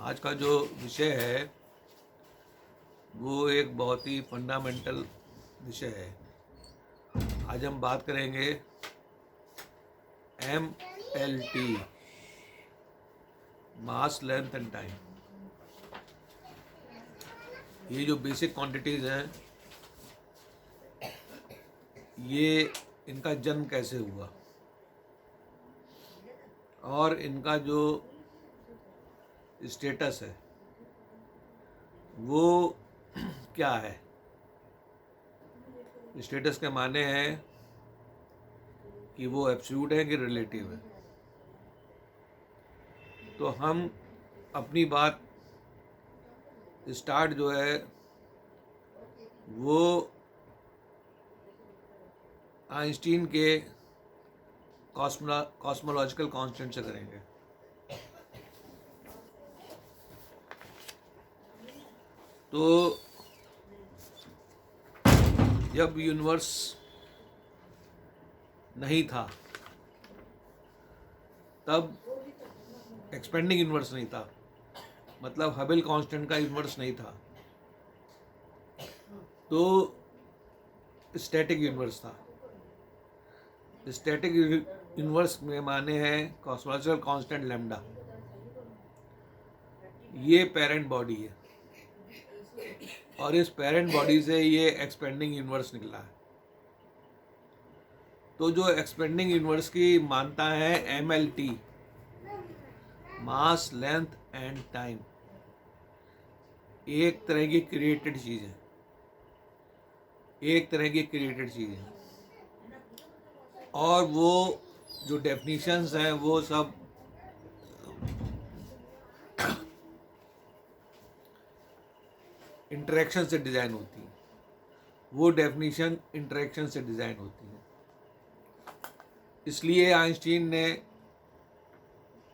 आज का जो विषय है वो एक बहुत ही फंडामेंटल विषय है। आज हम बात करेंगे MLT, mass length and time. ये जो बेसिक क्वांटिटीज़ हैं, ये इनका जन्म कैसे हुआ और इनका जो स्टेटस है वो क्या है। स्टेटस के माने हैं कि वो एब्सोल्यूट है कि रिलेटिव है। तो हम अपनी बात स्टार्ट जो है वो आइंस्टीन के कॉस्मोलॉजिकल कांस्टेंट से करेंगे। तो जब यूनिवर्स नहीं था तब एक्सपेंडिंग यूनिवर्स नहीं था, मतलब हबल कांस्टेंट का यूनिवर्स नहीं था, तो स्टैटिक यूनिवर्स था। स्टैटिक यूनिवर्स में माने हैं कॉस्मोलॉजिकल कांस्टेंट लैम्डा, ये पेरेंट बॉडी है और इस पेरेंट बॉडी से ये एक्सपेंडिंग यूनिवर्स निकला है। तो जो एक्सपेंडिंग यूनिवर्स की मानता है MLT, mass length and time, एक तरह की क्रिएटेड चीज़ है, एक तरह की क्रिएटेड चीज़ है। और वो जो डेफिनेशंस हैं वो सब इंटरेक्शन से डिज़ाइन होती है। वो डेफिनेशन इंटरेक्शन से डिज़ाइन होती है। इसलिए आइंस्टीन ने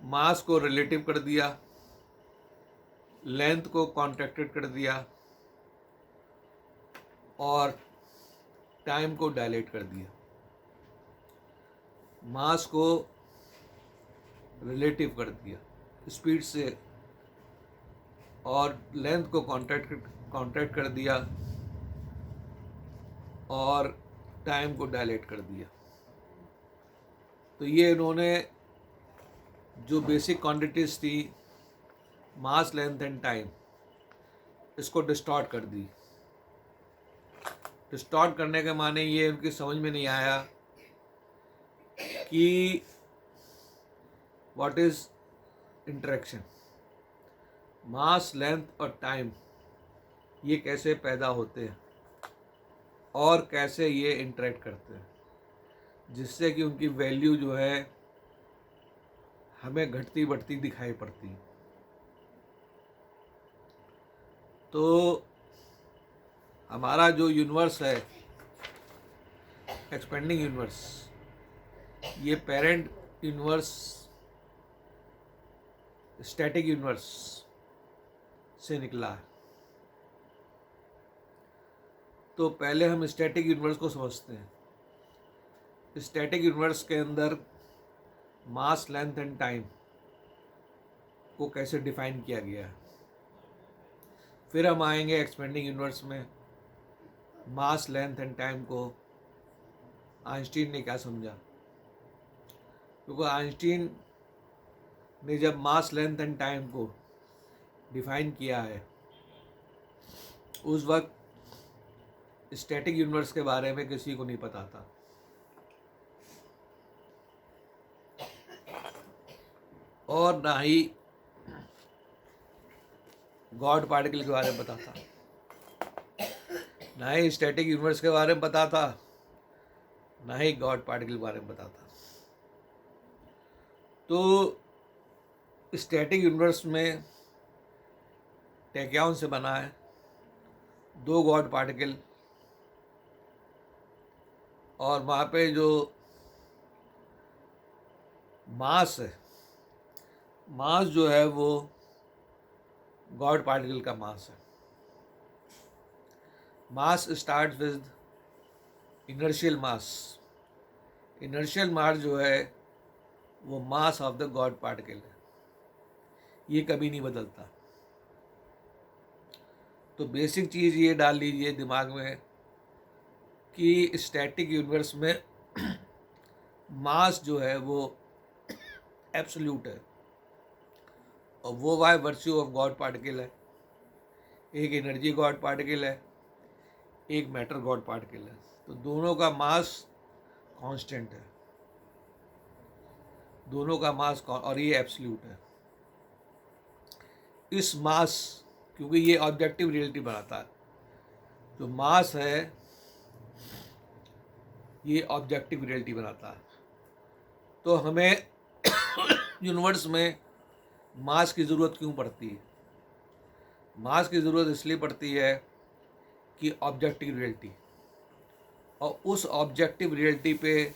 मास को रिलेटिव कर दिया, लेंथ को कॉन्ट्रैक्टेड कर दिया और टाइम को डायलेट कर दिया। मास को रिलेटिव कर दिया स्पीड से और लेंथ को कॉन्ट्रैक्ट कर दिया और टाइम को डायलेट कर दिया। तो ये इन्होंने जो बेसिक क्वांटिटीज थी मास लेंथ एंड टाइम, इसको डिस्टॉर्ट कर दी। डिस्टॉर्ट करने के माने ये उनकी समझ में नहीं आया कि what is interaction, mass length और टाइम ये कैसे पैदा होते हैं और कैसे ये इंटरेक्ट करते हैं, जिससे कि उनकी वैल्यू जो है हमें घटती बढ़ती दिखाई पड़ती है। तो हमारा जो यूनिवर्स है एक्सपेंडिंग यूनिवर्स, ये पेरेंट यूनिवर्स स्टैटिक यूनिवर्स से निकला है। तो पहले हम स्टैटिक यूनिवर्स को समझते हैं। स्टैटिक यूनिवर्स के अंदर मास लेंथ एंड टाइम को कैसे डिफाइन किया गया है। फिर हम आएंगे एक्सपेंडिंग यूनिवर्स में, मास लेंथ एंड टाइम को आइंस्टीन ने क्या समझा। क्योंकि आइंस्टीन ने जब मास लेंथ एंड टाइम को डिफाइन किया है उस वक्त स्टैटिक यूनिवर्स के बारे में किसी को नहीं पता था। और ना ही गॉड पार्टिकल के बारे में पता था, ना ही स्टैटिक यूनिवर्स के बारे में पता था, ना ही गॉड पार्टिकल के बारे में पता था। तो स्टैटिक यूनिवर्स में टैक्याउन से बना है, 2 गॉड पार्टिकल, और वहाँ पे जो मास है, मास जो है वो गॉड पार्टिकल का मास है। Mass start with inertial mass. Inertial mass जो है वो mass of the God particle है, ये कभी नहीं बदलता। तो बेसिक चीज़ ये डाल लीजिए दिमाग में कि स्टैटिक यूनिवर्स में मास जो है वो एब्सोल्यूट है, और वो by virtue of God particle है। एक एनर्जी गॉड पार्टिकल है, एक मैटर गॉड पार्टिकल है। तो दोनों का मास कांस्टेंट है, दोनों का मास और ये एब्सोल्यूट है। इस मास, क्योंकि ये ऑब्जेक्टिव रियलिटी बनाता है, जो मास है ये ऑब्जेक्टिव रियलिटी बनाता है। तो हमें यूनिवर्स में मास की ज़रूरत क्यों पड़ती है? मास की ज़रूरत इसलिए पड़ती है कि ऑब्जेक्टिव रियलिटी, और उस ऑब्जेक्टिव रियलिटी पे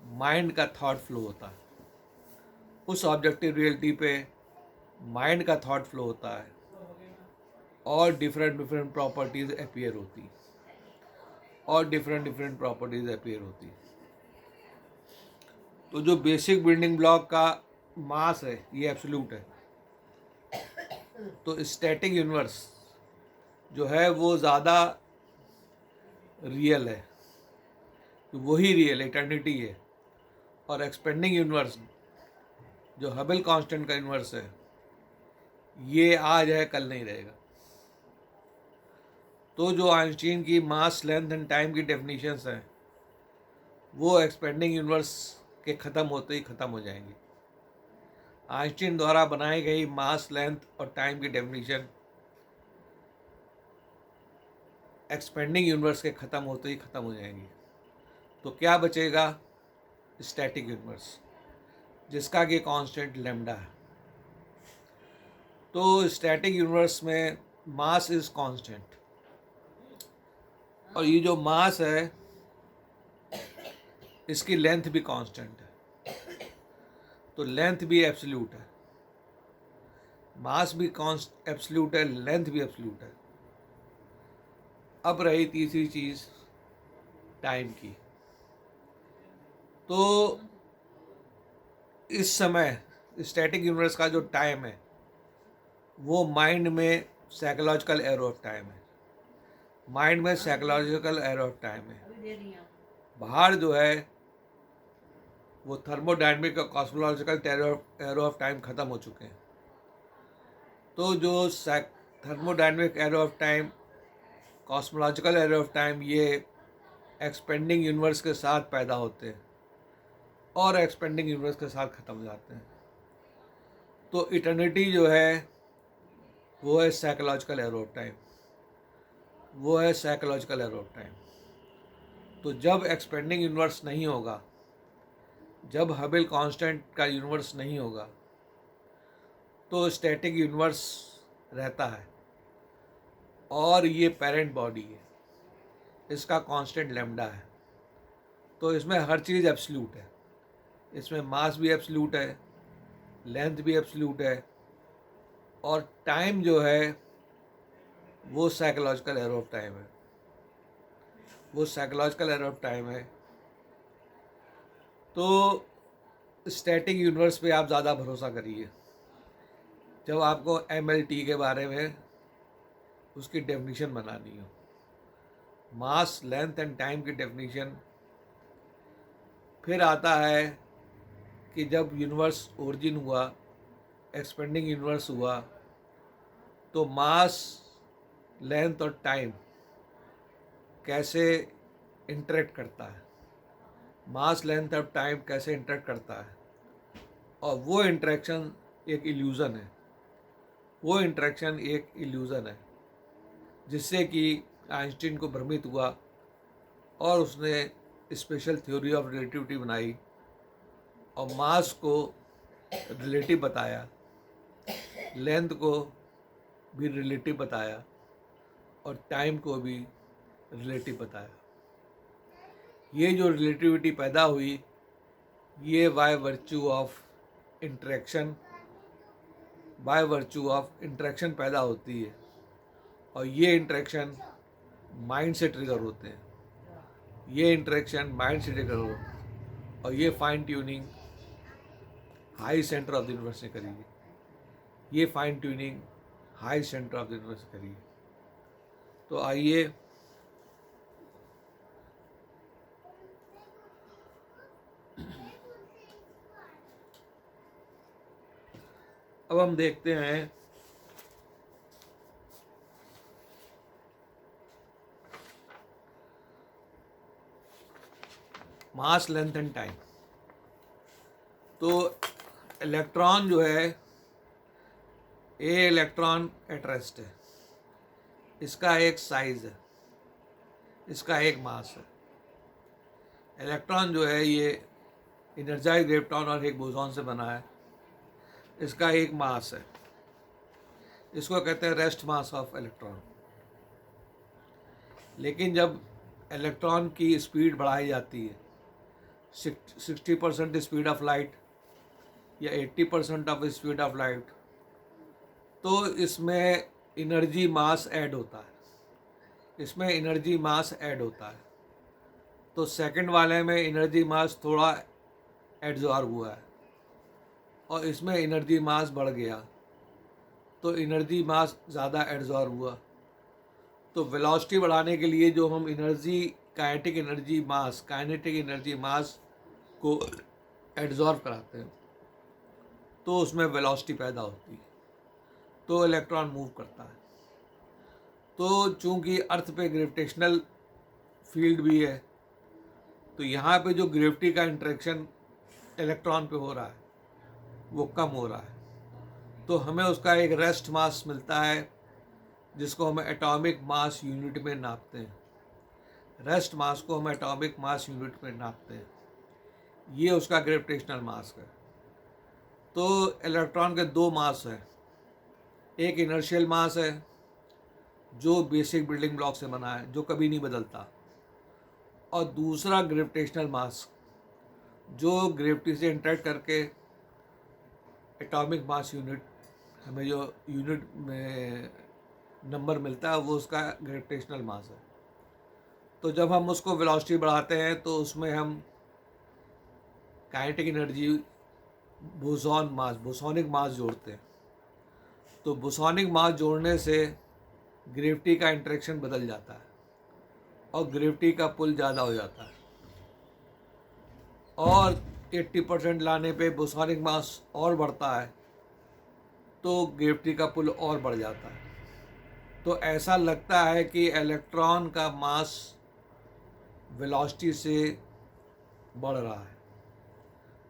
माइंड का थॉट फ्लो होता है, उस ऑब्जेक्टिव रियलिटी पे माइंड का थॉट फ्लो होता है, और डिफरेंट प्रॉपर्टीज अपीयर होती, और डिफरेंट प्रॉपर्टीज अपीयर होती। तो जो बेसिक बिल्डिंग ब्लॉक का मास है ये एब्सोल्यूट है। तो स्टैटिक यूनिवर्स जो है वो ज़्यादा रियल है, तो वही रियल इटर्निटी है। और एक्सपेंडिंग यूनिवर्स जो हबल कांस्टेंट का यूनिवर्स है, ये आज है कल नहीं रहेगा। तो जो आइंस्टीन की मास, लेंथ एंड टाइम की डेफिनेशंस हैं, वो एक्सपेंडिंग यूनिवर्स के ख़त्म होते ही ख़त्म हो जाएंगी। आइंस्टीन द्वारा बनाई गई मास, लेंथ और टाइम की डेफिनेशन एक्सपेंडिंग यूनिवर्स के ख़त्म होते ही ख़त्म हो जाएंगी। तो क्या बचेगा? स्टैटिक यूनिवर्स, जिसका कि कांस्टेंट लैम्डा है। तो स्टैटिक यूनिवर्स में मास इज कांस्टेंट, और ये जो मास है इसकी लेंथ भी कांस्टेंट है, तो लेंथ भी एब्सोल्यूट है। मास भी एब्सोल्यूट है, लेंथ भी एब्सोल्यूट है। अब रही तीसरी चीज़ टाइम की। तो इस समय स्टैटिक यूनिवर्स का जो टाइम है वो माइंड में साइकोलॉजिकल एरर ऑफ टाइम है, माइंड में साइकोलॉजिकल एरर ऑफ टाइम है। बाहर जो है वो थर्मोडायनेमिक और कॉस्मोलॉजिकल एरर ऑफ टाइम ख़त्म हो चुके हैं। तो जो thermodynamic error of time, cosmological error of time, ये एक्सपेंडिंग यूनिवर्स के साथ पैदा होते हैं और एक्सपेंडिंग यूनिवर्स के साथ ख़त्म हो जाते हैं। तो इटर्निटी जो है वो है साइकोलॉजिकल एरर ऑफ टाइम, वो है साइकोलॉजिकल एरर ऑफ टाइम। तो जब एक्सपेंडिंग यूनिवर्स नहीं होगा, जब हबल कांस्टेंट का यूनिवर्स नहीं होगा, तो स्टैटिक यूनिवर्स रहता है, और ये पेरेंट बॉडी है, इसका कांस्टेंट लैम्डा है। तो इसमें हर चीज़ एब्सोल्यूट है, इसमें मास भी एब्सोल्यूट है, लेंथ भी एब्सोल्यूट है, और टाइम जो है वो साइकोलॉजिकल एरर ऑफ टाइम है, वो साइकोलॉजिकल एरर ऑफ टाइम है। तो स्टैटिक यूनिवर्स पे आप ज़्यादा भरोसा करिए। जब आपको MLT के बारे में उसकी डेफिनेशन बनानी हो, मास, लेंथ एंड टाइम की डेफिनेशन, फिर आता है कि जब यूनिवर्स ओरिजिन हुआ, एक्सपेंडिंग यूनिवर्स हुआ, तो मास, लेंथ और टाइम कैसे इंटरेक्ट करता है, मास, लेंथ और टाइम कैसे इंटरेक्ट करता है, और वो इंटरेक्शन एक इल्यूज़न है, वो इंटरेक्शन एक इल्यूज़न है, जिससे कि आइंस्टीन को भ्रमित हुआ और उसने स्पेशल थ्योरी ऑफ रिलेटिविटी बनाई, और मास को रिलेटिव बताया, लेंथ को भी रिलेटिव बताया, और टाइम को भी रिलेटिव बताया। ये जो रिलेटिविटी पैदा हुई, ये by virtue of interaction, by virtue of interaction पैदा होती है, और ये इंटरेक्शन माइंड से ट्रिगर होते हैं, ये इंटरेक्शन माइंड से ट्रिगर हो, और ये fine tuning high centre of the universe ने करी है, ये fine tuning high centre of the universe करी है। तो आइए अब हम देखते हैं मास, लेंथ एंड टाइम। तो इलेक्ट्रॉन जो है, ए इलेक्ट्रॉन एट रेस्ट है, इसका एक साइज है, इसका एक मास है। इलेक्ट्रॉन जो है ये इनर्जाइज्ड ग्रेविटॉन और एक बोसॉन से बना है, इसका एक मास है, इसको कहते हैं रेस्ट मास ऑफ इलेक्ट्रॉन। लेकिन जब इलेक्ट्रॉन की स्पीड बढ़ाई जाती है 60% स्पीड ऑफ लाइट या 80% ऑफ स्पीड ऑफ लाइट, तो इसमें एनर्जी मास ऐड होता है, इसमें एनर्जी मास ऐड होता है। तो सेकंड वाले में एनर्जी मास थोड़ा एड्जॉर्ब हुआ है और इसमें एनर्जी मास बढ़ गया, तो एनर्जी मास ज़्यादा एड्जॉर्ब हुआ। तो वेलोसिटी बढ़ाने के लिए जो हम एनर्जी, काइनेटिक एनर्जी मास को एड्जॉर्ब कराते हैं, तो उसमें वेलोसिटी पैदा होती है, तो इलेक्ट्रॉन मूव करता है। तो चूंकि अर्थ पे ग्रेविटेशनल फील्ड भी है, तो यहाँ पे जो ग्रेविटी का इंटरेक्शन इलेक्ट्रॉन पे हो रहा है वो कम हो रहा है, तो हमें उसका एक रेस्ट मास मिलता है, जिसको हम एटॉमिक मास यूनिट में नापते हैं। रेस्ट मास को हम एटॉमिक मास यूनिट में नापते हैं, ये उसका ग्रेविटेशनल मास है। तो इलेक्ट्रॉन के दो मास हैं, एक इनर्शियल मास है जो बेसिक बिल्डिंग ब्लॉक से बना है, जो कभी नहीं बदलता, और दूसरा ग्रेविटेशनल मास जो ग्रेविटी से इंटरेक्ट करके एटॉमिक मास यूनिट, हमें जो यूनिट में नंबर मिलता है वो उसका ग्रेविटेशनल मास है। तो जब हम उसको वेलोसिटी बढ़ाते हैं तो उसमें हम काइनेटिक एनर्जी, बोसोनिक मास जोड़ते हैं। तो बोसोनिक मास जोड़ने से ग्रेविटी का इंटरेक्शन बदल जाता है और ग्रेविटी का पुल ज़्यादा हो जाता है, और 80% लाने पे बोसोनिक मास और बढ़ता है, तो ग्रेविटी का पुल और बढ़ जाता है। तो ऐसा लगता है कि इलेक्ट्रॉन का मास वेलोसिटी से बढ़ रहा है,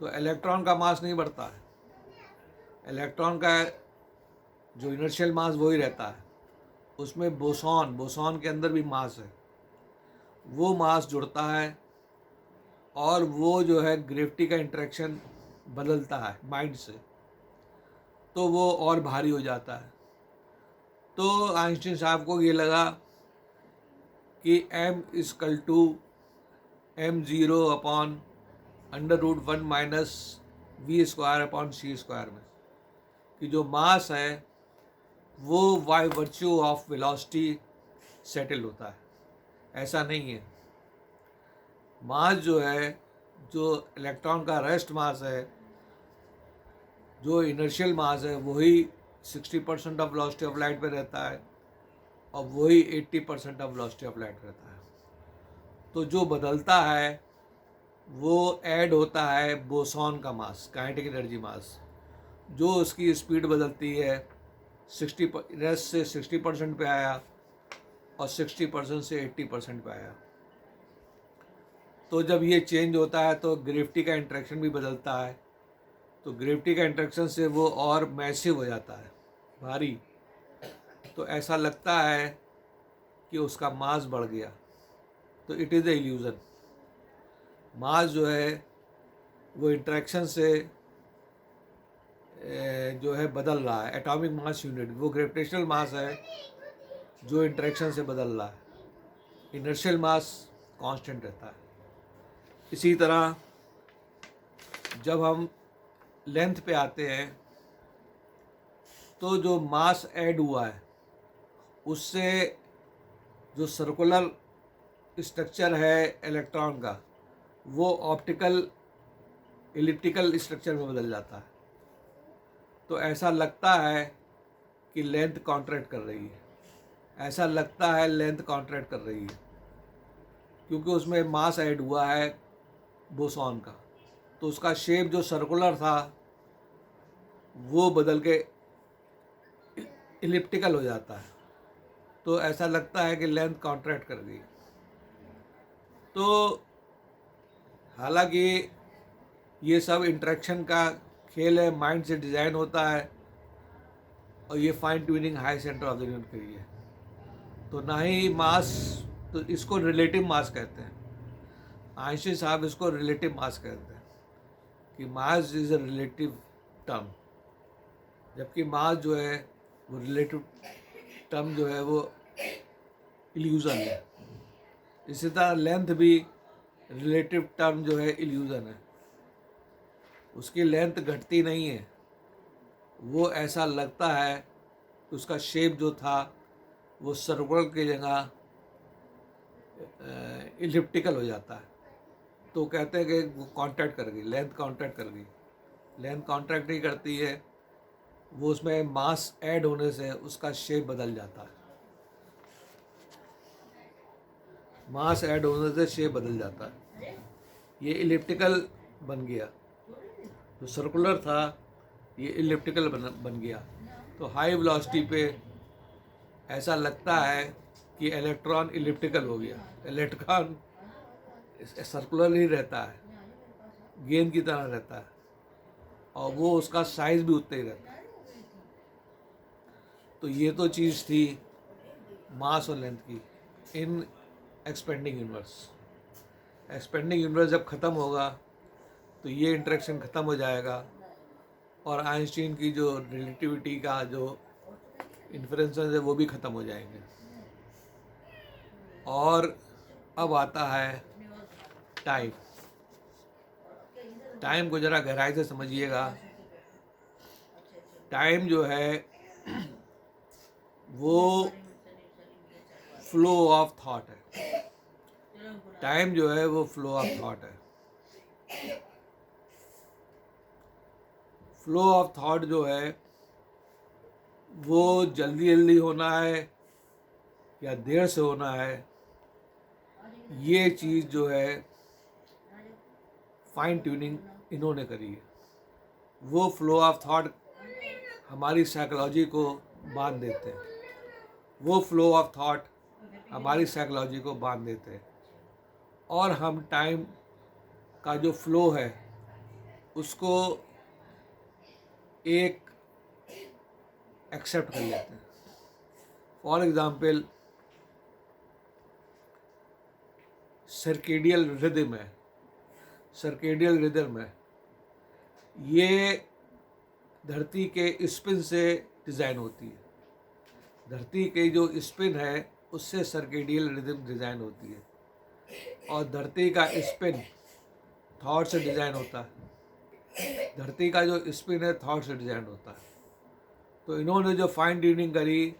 तो इलेक्ट्रॉन का मास नहीं बढ़ता है, इलेक्ट्रॉन का जो इनर्शियल मास वही रहता है। उसमें बोसॉन के अंदर भी मास है, वो मास जुड़ता है और वो जो है ग्रेविटी का इंटरेक्शन बदलता है माइंड से, तो वो और भारी हो जाता है। तो आइंस्टीन साहब को ये लगा कि m=√1 - v²/c² में, कि जो मास है वो by virtue of velocity settle होता है। ऐसा नहीं है, मास जो है, जो इलेक्ट्रॉन का रेस्ट मास है, जो इनर्शियल मास है, वही 60% ऑफ वेलोसिटी ऑफ लाइट पे रहता है और वही 80% ऑफ वेलोसिटी ऑफ लाइट रहता है। तो जो बदलता है वो ऐड होता है बोसॉन का मास, काइनेटिक एनर्जी मास, जो उसकी स्पीड बदलती है 60 रेस्ट से 60% पे आया और 60% से 80% पे आया। तो जब ये चेंज होता है तो ग्रेविटी का इंटरेक्शन भी बदलता है, तो ग्रेविटी का इंटरेक्शन से वो और मैसिव हो जाता है, भारी। तो ऐसा लगता है कि उसका मास बढ़ गया, तो इट इज़ ए इल्यूज़न। मास जो है वो इंटरेक्शन से जो है बदल रहा है, एटॉमिक मास यूनिट, वो ग्रेविटेशनल मास है जो इंटरेक्शन से बदल रहा है, इनर्शियल मास कांस्टेंट रहता है। इसी तरह जब हम लेंथ पे आते हैं, तो जो मास ऐड हुआ है उससे जो सर्कुलर स्ट्रक्चर है इलेक्ट्रॉन का, वो ऑप्टिकल इलिप्टिकल स्ट्रक्चर में बदल जाता है। तो ऐसा लगता है कि लेंथ कॉन्ट्रैक्ट कर रही है, ऐसा लगता है लेंथ कॉन्ट्रैक्ट कर रही है, क्योंकि उसमें मास ऐड हुआ है बोसॉन का। तो उसका शेप जो सर्कुलर था वो बदल के इलिप्टिकल हो जाता है। तो ऐसा लगता है कि लेंथ कॉन्ट्रैक्ट कर गई। तो हालांकि ये सब इंटरेक्शन का खेल है, माइंड से डिज़ाइन होता है, और ये fine tuning high centre of the unit के लिए। तो ना ही मास, तो इसको रिलेटिव मास कहते हैं। आइंस्टीन साहब इसको रिलेटिव मास कहते हैं कि mass is a relative term, जबकि मास जो है वो रिलेटिव टर्म जो है वो इल्यूज़न है। इसी तरह लेंथ भी रिलेटिव टर्म जो है इल्यूज़न है। उसकी लेंथ घटती नहीं है, वो ऐसा लगता है कि उसका शेप जो था वो सर्कुलर की जगह इलिप्टिकल हो जाता है। तो कहते हैं कि वो कॉन्ट्रैक्ट कर गई, लेंथ कॉन्ट्रैक्ट कर गई। लेंथ कॉन्ट्रैक्ट नहीं करती है, वो उसमें मास ऐड होने से उसका शेप बदल जाता है। मास ऐड होने से शेप बदल जाता है। ये इलिप्टिकल बन गया, जो सर्कुलर था ये इलिप्टिकल बन गया। तो हाई वेलोसिटी पे ऐसा लगता है कि इलेक्ट्रॉन इलिप्टिकल हो गया। इलेक्ट्रॉन सर्कुलर ही रहता है, गेंद की तरह रहता है, और वो उसका साइज भी उतना ही रहता है। तो ये तो चीज़ थी मास और लेंथ की इन एक्सपेंडिंग यूनिवर्स। एक्सपेंडिंग यूनिवर्स जब ख़त्म होगा तो ये इंटरेक्शन ख़त्म हो जाएगा, और आइंस्टीन की जो रिलेटिविटी का जो इन्फ्रेंसेस है वो भी ख़त्म हो जाएंगे। और अब आता है टाइम। टाइम को ज़रा गहराई से समझिएगा। टाइम जो है वो फ्लो ऑफ थॉट है। टाइम जो है वो फ्लो ऑफ थॉट है। फ्लो ऑफ थॉट जो है वो जल्दी जल्दी होना है या देर से होना है, ये चीज़ जो है फाइन ट्यूनिंग इन्होंने करी है। वो फ्लो ऑफ थॉट हमारी साइकोलॉजी को बांध देते हैं। वो फ्लो ऑफ थॉट हमारी साइकोलॉजी को बांध देते हैं, और हम टाइम का जो फ्लो है उसको एक एक्सेप्ट कर लेते हैं। फॉर एग्ज़ाम्पल सर्केडियल रिदम है। सर्केडियल रिदम है, ये धरती के स्पिन से डिज़ाइन होती है। धरती के जो स्पिन है उससे सर्केडियल रिदम डिज़ाइन होती है, और धरती का स्पिन थॉट से डिज़ाइन होता है। धरती का जो स्पिन है थॉट से डिज़ाइन होता है। तो इन्होंने जो फाइन ट्यूनिंग करी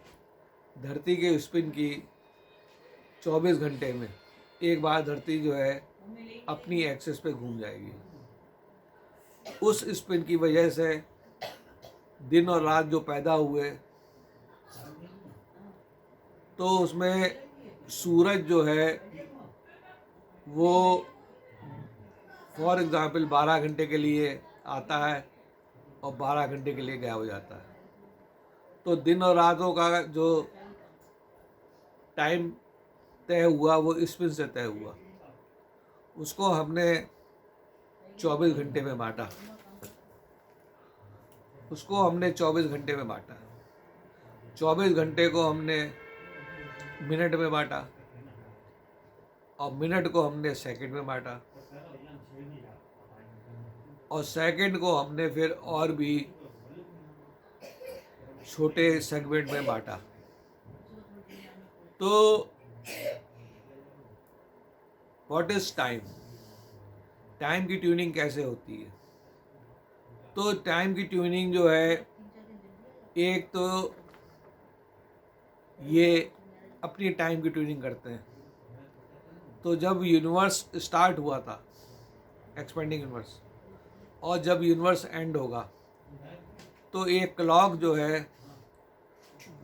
धरती के स्पिन की, 24 घंटे में एक बार धरती जो है अपनी एक्सिस पे घूम जाएगी। उस स्पिन की वजह से दिन और रात जो पैदा हुए, तो उसमें सूरज जो है वो फॉर एग्ज़ाम्पल 12 घंटे के लिए आता है और 12 घंटे के लिए गायब हो जाता है। तो दिन और रातों का जो टाइम तय हुआ वो स्पिन से तय हुआ। उसको हमने 24 घंटे में बांटा। उसको हमने 24 घंटे में बांटा। 24 घंटे को हमने मिनट में बांटा, और मिनट को हमने सेकंड में बांटा, और सेकंड को हमने फिर और भी छोटे सेगमेंट में बांटा। तो व्हाट इज टाइम? टाइम की ट्यूनिंग कैसे होती है? तो टाइम की ट्यूनिंग जो है, एक तो ये अपनी टाइम की ट्यूनिंग करते हैं। तो जब यूनिवर्स स्टार्ट हुआ था, एक्सपेंडिंग यूनिवर्स, और जब यूनिवर्स एंड होगा, तो एक क्लॉक जो है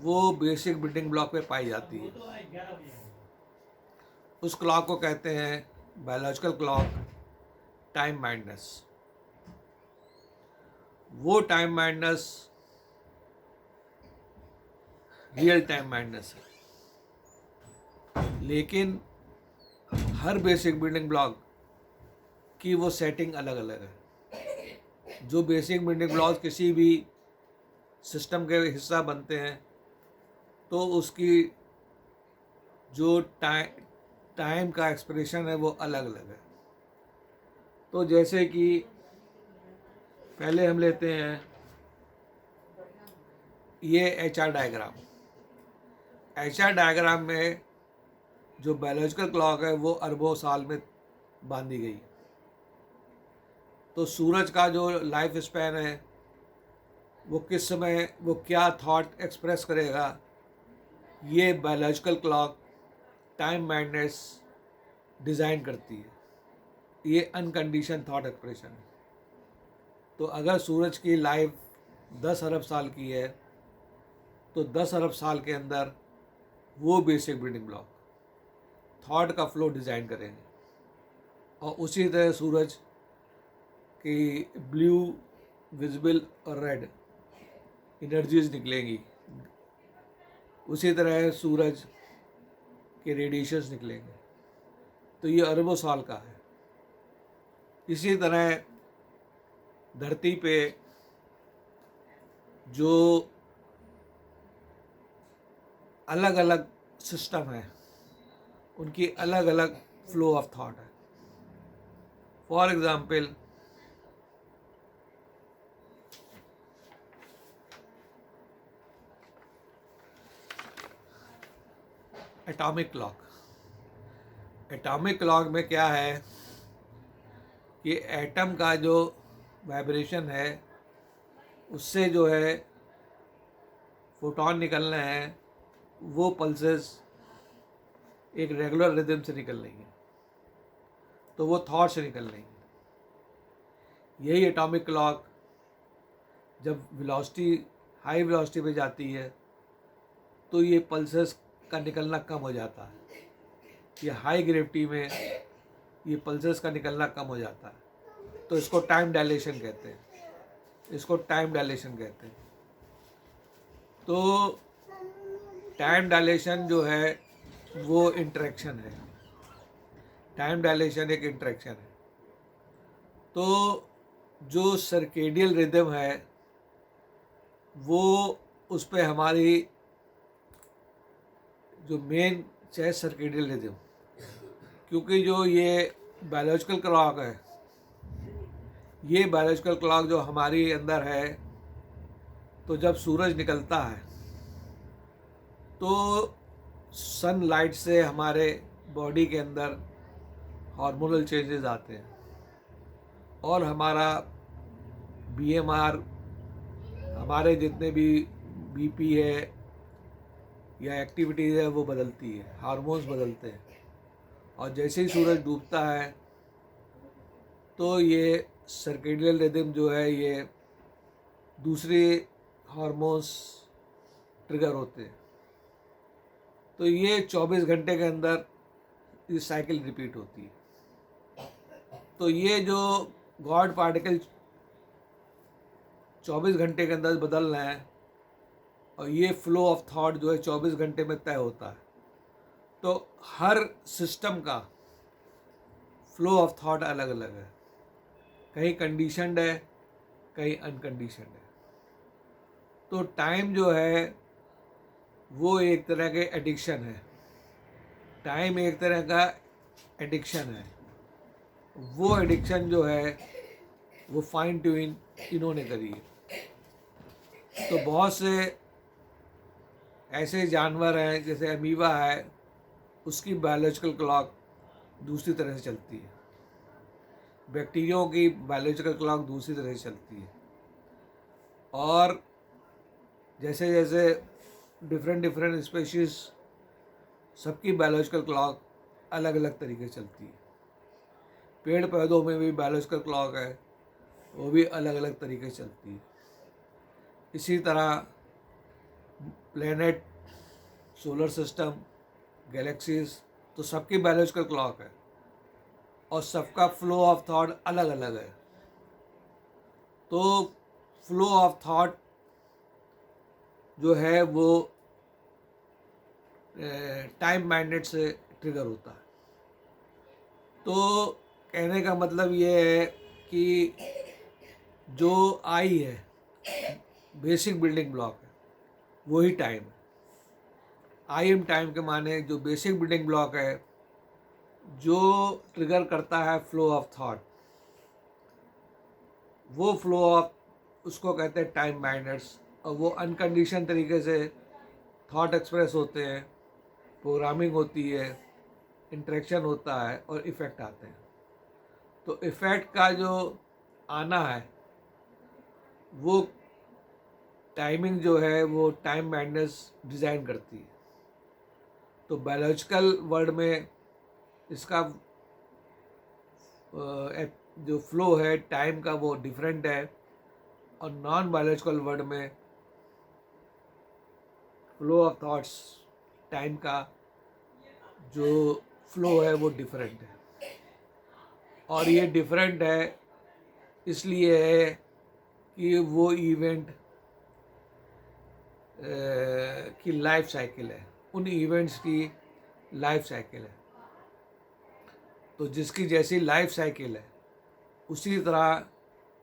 वो बेसिक बिल्डिंग ब्लॉक पे पाई जाती है। उस क्लॉक को कहते हैं बायोलॉजिकल क्लॉक, टाइम माइंडनेस। वो time mindness real time mindness है, लेकिन हर बेसिक बिल्डिंग ब्लॉक की वो सेटिंग अलग अलग है। जो बेसिक बिल्डिंग ब्लॉक किसी भी सिस्टम के हिस्सा बनते हैं तो उसकी जो टाइम का एक्सप्रेशन है वो अलग अलग है। तो जैसे कि पहले हम लेते हैं ये HR डायग्राम। HR डायग्राम में जो बायोलॉजिकल क्लॉक है वो अरबों साल में बांधी गई। तो सूरज का जो लाइफ स्पैन है वो किस समय वो क्या थॉट एक्सप्रेस करेगा, ये biological clock time mindness design करती है। ये अनकंडीशन थॉट एक्सप्रेशन है। तो अगर सूरज की लाइफ 10 अरब साल की है तो 10 अरब साल के अंदर वो बेसिक बिल्डिंग ब्लॉक थॉट का फ्लो डिज़ाइन करेंगे। और उसी तरह सूरज की ब्लू, विजिबल और रेड एनर्जीज निकलेंगी। उसी तरह सूरज के रेडिएशंस निकलेंगे। तो ये अरबों साल का है। इसी तरह धरती पे जो अलग अलग सिस्टम है उनकी अलग अलग फ्लो ऑफ थॉट है। For example, atomic clock. Atomic clock में क्या है कि एटम का जो वाइब्रेशन है उससे जो है फोटॉन निकलना है, वो पल्सेस एक रेगुलर रिदम से निकल रही हैं, तो वो थॉट से निकल रही हैं। यही एटॉमिक क्लॉक जब वेलोसिटी हाई वेलोसिटी पे जाती है तो ये पल्सेस का निकलना कम हो जाता है। ये हाई ग्रेविटी में ये पल्सेस का निकलना कम हो जाता है। तो इसको टाइम डायलेशन कहते हैं। इसको टाइम डायलेशन कहते हैं। तो टाइम डायलेशन जो है वो इंटरेक्शन है। टाइम डायलेशन एक इंटरेक्शन है। तो जो सर्केडियल रिदम है वो उस पर हमारी जो मेन है सर्केडियल रिदम, क्योंकि जो ये बायोलॉजिकल क्लॉक है, ये बायोलॉजिकल क्लॉक जो हमारी अंदर है, तो जब सूरज निकलता है तो सनलाइट से हमारे बॉडी के अंदर हार्मोनल चेंजेस आते हैं और हमारा BMR, हमारे जितने भी BP है या एक्टिविटीज़ है वो बदलती है, हार्मोन्स बदलते हैं। और जैसे ही सूरज डूबता है तो ये सर्केडियल रिदम जो है ये दूसरे हार्मोन्स ट्रिगर होते हैं। तो ये 24 घंटे के अंदर ये साइकिल रिपीट होती है। तो ये जो गॉड पार्टिकल 24 घंटे के अंदर बदल रहे हैं और ये फ्लो ऑफ थॉट जो है 24 घंटे में तय होता है। तो हर सिस्टम का फ्लो ऑफ थॉट अलग अलग है। कहीं कंडीशनड है, कहीं अनकंडीशनड है। तो टाइम जो है वो एक तरह के एडिक्शन है। टाइम एक तरह का एडिक्शन है। वो एडिक्शन जो है वो फाइन ट्यून इन्होंने करी है। तो बहुत से ऐसे जानवर हैं, जैसे अमीबा है, उसकी बायोलॉजिकल क्लॉक दूसरी तरह से चलती है। बैक्टीरियों की बायोलॉजिकल क्लॉक दूसरी तरह से चलती है। और जैसे जैसे डिफरेंट स्पेशीज, सबकी बायोलॉजिकल क्लॉक अलग अलग तरीके से चलती है। पेड़ पौधों में भी बायोलॉजिकल क्लॉक है, वो भी अलग अलग तरीके से चलती है। इसी तरह प्लेनेट, सोलर सिस्टम, गैलेक्सीज, तो सबकी बायोलॉजिकल क्लॉक है और सबका फ्लो ऑफ थॉट अलग अलग है। तो फ्लो ऑफ थॉट जो है वो टाइम मैंडेट से ट्रिगर होता है। तो कहने का मतलब ये है कि जो आई है, बेसिक बिल्डिंग ब्लॉक है, वही टाइम है। आई एम टाइम के माने जो बेसिक बिल्डिंग ब्लॉक है जो ट्रिगर करता है फ्लो ऑफ थॉट, वो फ्लो ऑफ उसको कहते हैं टाइम बाइंडर्स। और वो अनकंडीशन तरीके से थॉट एक्सप्रेस होते हैं, प्रोग्रामिंग होती है, इंटरेक्शन होता है और इफ़ेक्ट आते हैं। तो इफ़ेक्ट का जो आना है वो टाइमिंग जो है वो टाइम बाइंडर्स डिज़ाइन करती है। तो बायोलॉजिकल वर्ल्ड में इसका जो फ्लो है टाइम का वो डिफरेंट है, और नॉन बायोलॉजिकल वर्ल्ड में फ्लो ऑफ थॉट्स टाइम का जो फ्लो है वो डिफरेंट है। और ये डिफरेंट है इसलिए है कि वो इवेंट की लाइफ साइकिल है, उन इवेंट्स की लाइफ साइकिल है। तो जिसकी जैसी लाइफ साइकिल है उसी तरह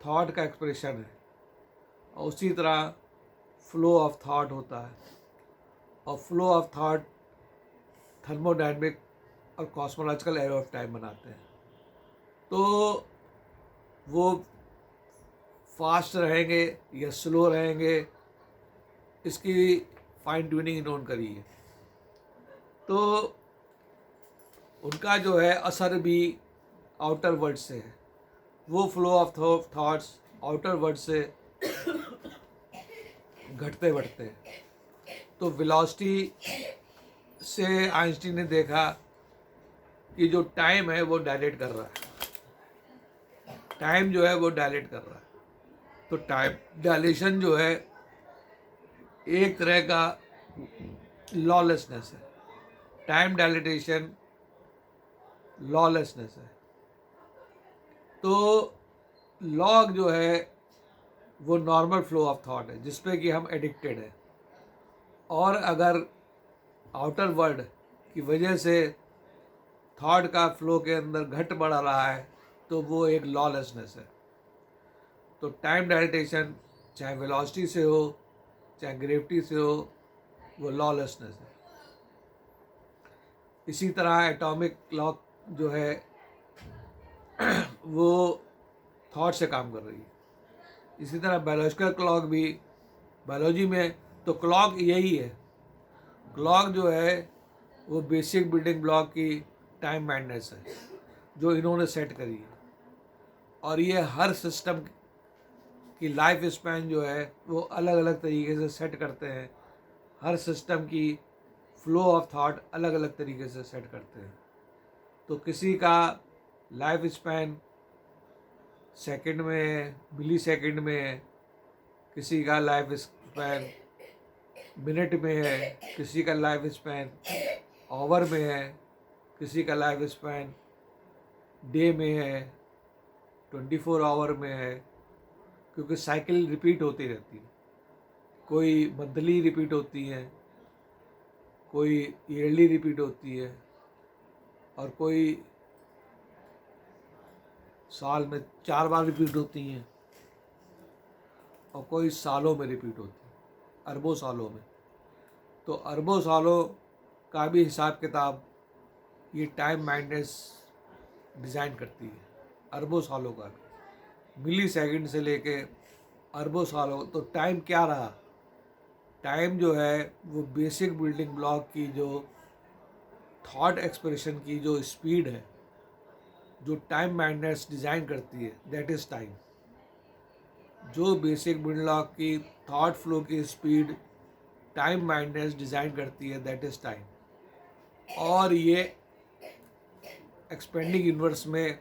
थॉट का एक्सप्रेशन है, और उसी तरह फ्लो ऑफ थॉट होता है। और फ्लो ऑफ थॉट थर्मोडायनेमिक और कॉस्मोलॉजिकल एरो ऑफ टाइम बनाते हैं। तो वो फास्ट रहेंगे या स्लो रहेंगे इसकी फाइन ट्यूनिंग इन्होंने करी है। तो उनका जो है असर भी आउटर वर्ल्ड से है। वो flow of thoughts outer world से घटते बढ़ते हैं। तो वेलोसिटी से आइंस्टीन ने देखा कि जो टाइम है वो डायलेट कर रहा है, टाइम जो है वो डायलेट कर रहा है। तो टाइम डायलेशन जो है एक तरह का लॉलेसनेस है, टाइम डायलेटेशन लॉलेसनेस है। तो लॉग जो है वो नॉर्मल फ्लो ऑफ थॉट है जिस पे कि हम एडिक्टेड हैं। और अगर आउटर वर्ल्ड की वजह से थॉट का फ्लो के अंदर घट बढ़ रहा है तो वो एक लॉलेसनेस है। तो टाइम डायलेटेशन चाहे वेलोसिटी से हो चाहे ग्रेविटी से हो, वो लॉलेसनेस है। इसी तरह एटॉमिक क्लॉक जो है वो थॉट से काम कर रही है। इसी तरह बायोलॉजिकल क्लॉक भी, बायोलॉजी में तो क्लॉक यही है। क्लॉक जो है वो बेसिक बिल्डिंग ब्लॉक की टाइम बाइंडनेस है जो इन्होंने सेट करी है। और ये हर सिस्टम की लाइफ स्पैन जो है वो अलग अलग तरीके से सेट करते हैं। हर सिस्टम की फ्लो ऑफ थॉट अलग अलग तरीके से सेट करते हैं। तो किसी का लाइफ स्पैन सेकंड में है, मिली सेकंड में है, किसी का लाइफ स्पैन मिनट में है, किसी का लाइफ स्पैन आवर में है, किसी का लाइफ स्पैन डे में है, 24 आवर में है। क्योंकि साइकिल रिपीट होती रहती है, कोई मंथली रिपीट होती है, कोई ईयरली रिपीट होती है, और कोई साल में 4 बार रिपीट होती हैं, और कोई सालों में रिपीट होती है, अरबों सालों में। तो अरबों सालों का भी हिसाब किताब ये टाइम माइंडनेस डिज़ाइन करती है, अरबों सालों का भी, मिली सेकंड से लेके अरबों सालों। तो टाइम क्या रहा? टाइम जो है वो बेसिक बिल्डिंग ब्लॉक की जो थॉट एक्सप्रेशन की जो स्पीड है, जो टाइम माइंडनेस डिज़ाइन करती है, दैट इज़ टाइम। जो बेसिक बिल्डिंग ब्लॉक की थॉट फ्लो की स्पीड टाइम माइंडनेस डिज़ाइन करती है, दैट इज़ टाइम। और ये एक्सपेंडिंग यूनिवर्स में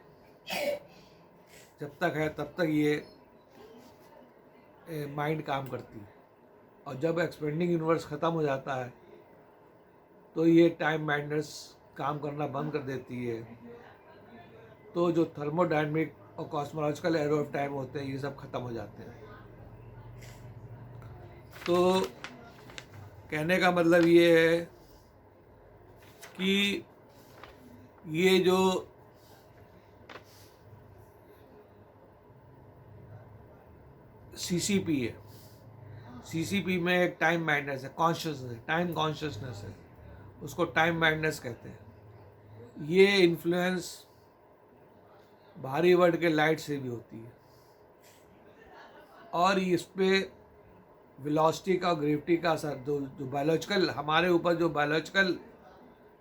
जब तक है तब तक ये माइंड काम करती है। और जब एक्सपेंडिंग यूनिवर्स ख़त्म हो जाता है तो ये टाइम मैडनेस काम करना बंद कर देती है। तो जो थर्मोडायनेमिक और कॉस्मोलॉजिकल एरो ऑफ टाइम होते हैं ये सब ख़त्म हो जाते हैं। तो कहने का मतलब ये है कि ये जो सीसीपी है, सीसीपी में एक टाइम मैडनेस है, कॉन्शियसनेस है, टाइम कॉन्शियसनेस है, उसको टाइम मैडनेस कहते हैं। ये इन्फ्लुएंस भारी वर्ड के लाइट से भी होती है और इस पे वेलोसिटी का और ग्रेविटी का असर, जो बायोलॉजिकल हमारे ऊपर जो बायोलॉजिकल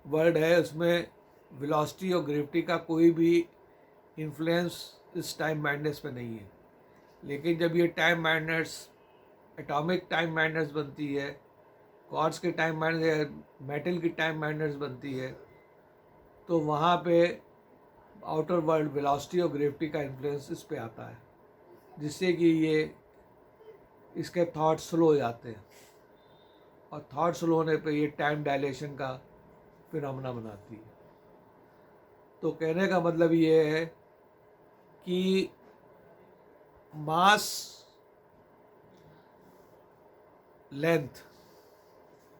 वर्ड है उसमें वेलोसिटी और ग्रेविटी का कोई भी इन्फ्लुएंस इस टाइम मैडनेस पे नहीं है। लेकिन जब ये time madness atomic time madness बनती है, क्वार्ट्ज की टाइम मैडनेस, मेटल की टाइम मैडनेस बनती है, तो वहाँ पे आउटर वर्ल्ड वेलोसिटी और ग्रेविटी का इन्फ्लुएंस इस पे आता है, जिससे कि ये इसके थॉट स्लो हो जाते हैं और थॉट स्लो होने पे ये टाइम डायलेशन का फिनोमेना बनाती है। तो कहने का मतलब ये है कि मास, लेंथ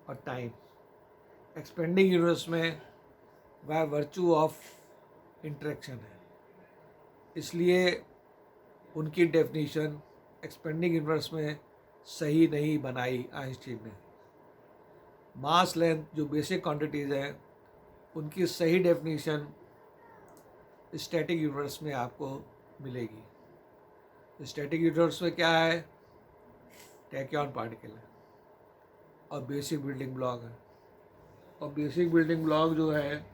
और टाइम एक्सपेंडिंग यूनिवर्स में वह वर्चू ऑफ इंटरेक्शन है, इसलिए उनकी डेफिनीशन एक्सपेंडिंग यूनिवर्स में सही नहीं बनाई आइंस्टीन ने। मास लेंथ जो बेसिक क्वांटिटीज़ हैं उनकी सही डेफिनीशन स्टैटिक यूनिवर्स में आपको मिलेगी। स्टैटिक यूनिवर्स में क्या है? टैक्यॉन पार्टिकल है और बेसिक बिल्डिंग ब्लॉक है। और बेसिक बिल्डिंग ब्लॉक जो है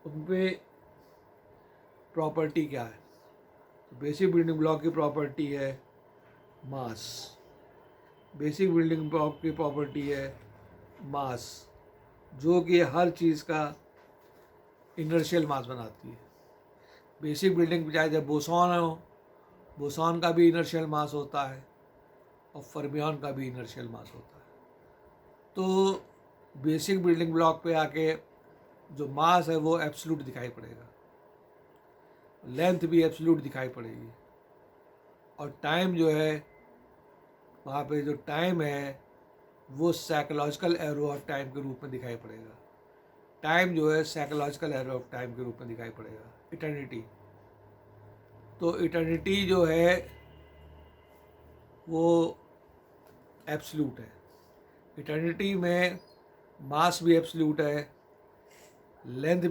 उन पे प्रॉपर्टी क्या है? तो बेसिक बिल्डिंग ब्लॉक की प्रॉपर्टी है मास। बेसिक बिल्डिंग ब्लॉक की प्रॉपर्टी है मास, जो कि हर चीज़ का इनर्शियल मास बनाती है। बेसिक बिल्डिंग चाहे जब बोसॉन हो, बोसॉन का भी इनर्शियल मास होता है और फर्मियन का भी इनर्शियल मास होता है। तो बेसिक बिल्डिंग ब्लॉक पे आके जो मास है वो एब्सोल्यूट दिखाई पड़ेगा, लेंथ भी एब्सोल्यूट दिखाई पड़ेगी, और टाइम जो है वहाँ पे जो टाइम है वो साइकोलॉजिकल एरो ऑफ टाइम के रूप में दिखाई पड़ेगा। टाइम जो है साइकोलॉजिकल एरो ऑफ टाइम के रूप में दिखाई पड़ेगा, इटर्निटी। तो इटर्निटी जो है वो एब्सोल्यूट है। इटर्निटी में मास भी एब्सोल्यूट है, लेंथ